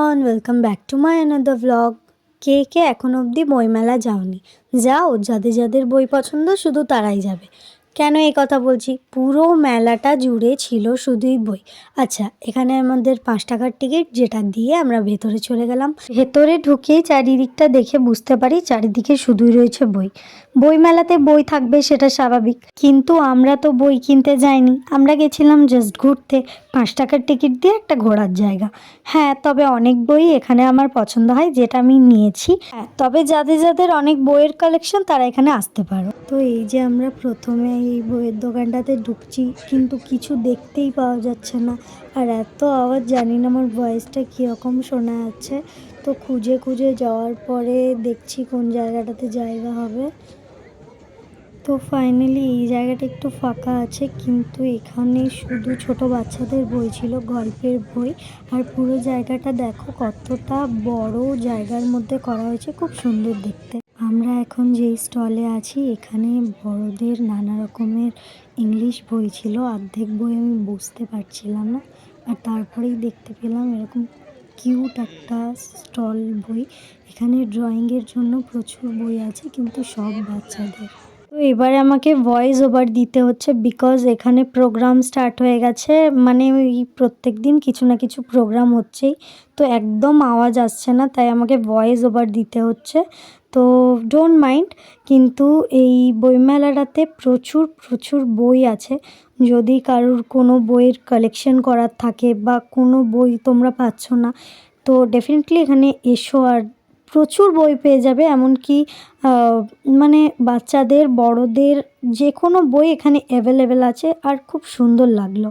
Everyone, welcome back to my another vlog. কে কে এখন অবধি বইমেলা যাওনি? যাও, যাদের যাদের বই পছন্দ শুধু তারাই যাবে। কেন এই কথা বলছি? পুরো মেলাটা জুড়ে ছিল শুধুই বই। আচ্ছা, এখানে আমাদের 5 টাকার টিকিট, যেটা দিয়ে আমরা ভেতরে চলে গেলাম। ভেতরে ঢুকেই চারিদিকটা দেখে বুঝতে পারি চারিদিকে শুধুই রয়েছে বই। বই মেলাতে বই থাকবে, সেটা স্বাভাবিক, কিন্তু আমরা তো বই কিনতে যাইনি, আমরা গেছিলাম জাস্ট ঘুরতে। 5 টাকার টিকিট দিয়ে একটা ঘোরার জায়গা। হ্যাঁ, তবে অনেক বই এখানে আমার পছন্দ হয়, যেটা আমি নিয়েছি। হ্যাঁ, তবে যাদের যাদের অনেক বইয়ের কালেকশন তারা এখানে আসতে পারো। তো এই যে আমরা প্রথমে এই বইয়ের দোকানটাতে ঢুকছি, কিন্তু কিছু দেখতেই পাওয়া যাচ্ছে না। আর এত আওয়াজ, জানি না আমার ভয়েসটা কীরকম শোনা যাচ্ছে। তো খুঁজে খুঁজে যাওয়ার পরে দেখছি কোন জায়গাটাতে জায়গা হবে। তো ফাইনালি এই জায়গাটা একটু ফাঁকা আছে, কিন্তু এখানে শুধু ছোট বাচ্চাদের বই ছিল, গল্পের বই। আর পুরো জায়গাটা দেখো কতটা বড় জায়গার মধ্যে করা হয়েছে, খুব সুন্দর দেখতে। আমরা এখন যেই স্টলে আছি, এখানে বড়দের নানা রকমের ইংলিশ বই ছিল। অর্ধেক বই আমি বুঝতে পারছিলাম না, আর তারপরেই দেখতে পেলাম এরকম কিউট একটা স্টল বই। এখানে ড্রয়িংয়ের জন্য প্রচুর বই আছে, কিন্তু সব বাচ্চাদের। তো এবারে আমাকে ভয়েস ওভার দিতে হচ্ছে, বিকজ এখানে প্রোগ্রাম স্টার্ট হয়ে গেছে। মানে ওই প্রত্যেক দিন কিছু না কিছু প্রোগ্রাম হচ্ছেই, তো একদম আওয়াজ আসছে না, তাই আমাকে ভয়েস ওভার দিতে হচ্ছে। তো ডোন্ট মাইন্ড। কিন্তু এই বইমেলাটাতে প্রচুর প্রচুর বই আছে। যদি কারোর কোনো বইয়ের কালেকশন করার থাকে বা কোনো বই তোমরা পাচ্ছ না, তো ডেফিনেটলি এখানে এসো, আর প্রচুর বই পেয়ে যাবে। এমনকি মানে বাচ্চাদের, বড়দের যে কোনো বই এখানে অ্যাভেলেবেল আছে, আর খুব সুন্দর লাগলো।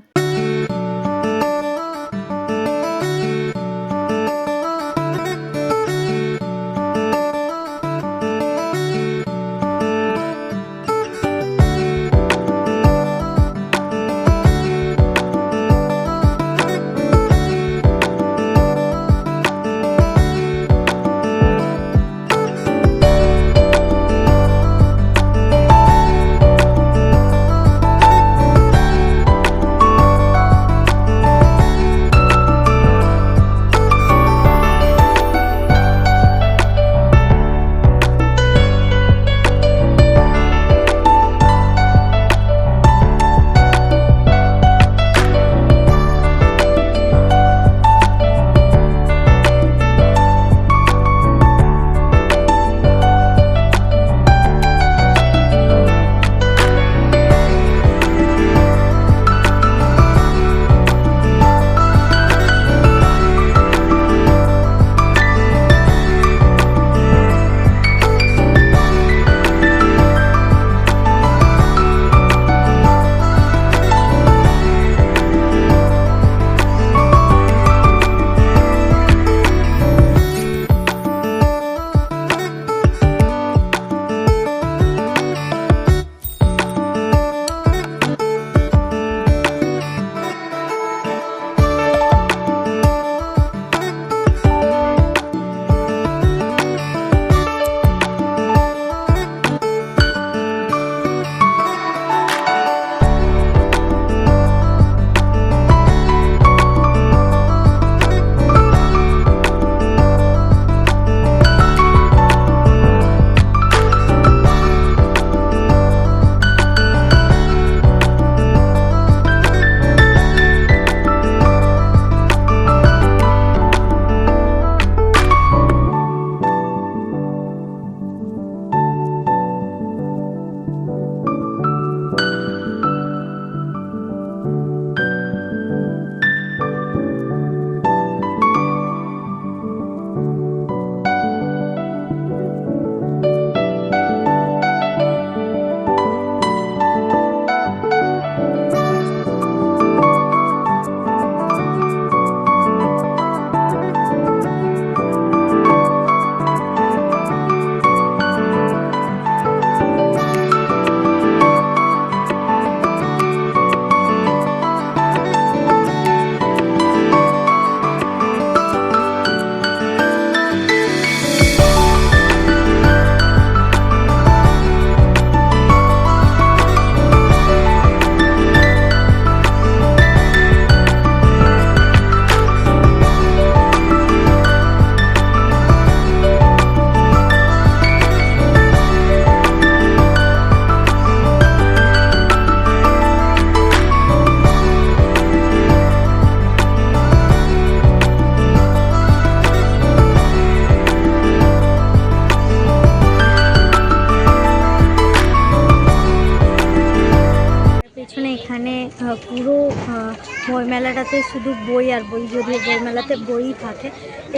মেলাটাতে শুধু বই আর বই, যদিও বই মেলাতে বই থাকে,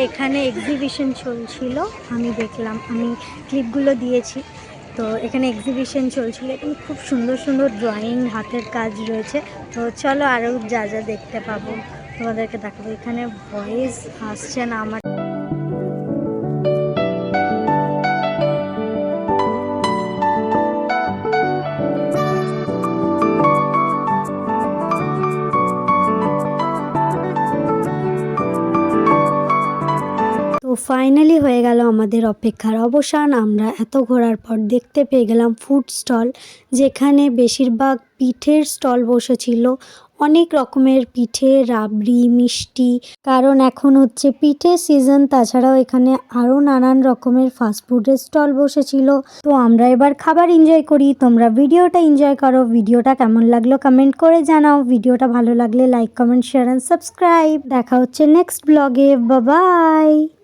এখানে এক্সিবিশন চলছিল, আমি দেখলাম, আমি ক্লিপগুলো দিয়েছি। তো এখানে এক্সিবিশন চলছিল, এখানে খুব সুন্দর সুন্দর ড্রয়িং, হাতের কাজ রয়েছে। তো চলো আরও যা যা দেখতে পাবো তোমাদেরকে দেখাবো। এখানে ভয়েস আসছে না আমার। তো ফাইনালি হয়ে গেল আমাদের অপেক্ষার অবসান। আমরা এত ঘোরার পর দেখতে পেয়ে গেলাম ফুড স্টল, যেখানে বেশিরভাগ পিঠের স্টল বসেছিল। অনেক রকমের পিঠে, রাবড়ি, মিষ্টি, কারণ এখন হচ্ছে পিঠের সিজন। তাছাড়াও এখানে আরও নানান রকমের ফাস্টফুডের স্টল বসেছিল। তো আমরা এবার খাবার এনজয় করি, তোমরা ভিডিওটা এনজয় করো। ভিডিওটা কেমন লাগলো কমেন্ট করে জানাও। ভিডিওটা ভালো লাগলে like, comment, share and subscribe. দেখা হচ্ছে নেক্সট ব্লগে। Bye bye.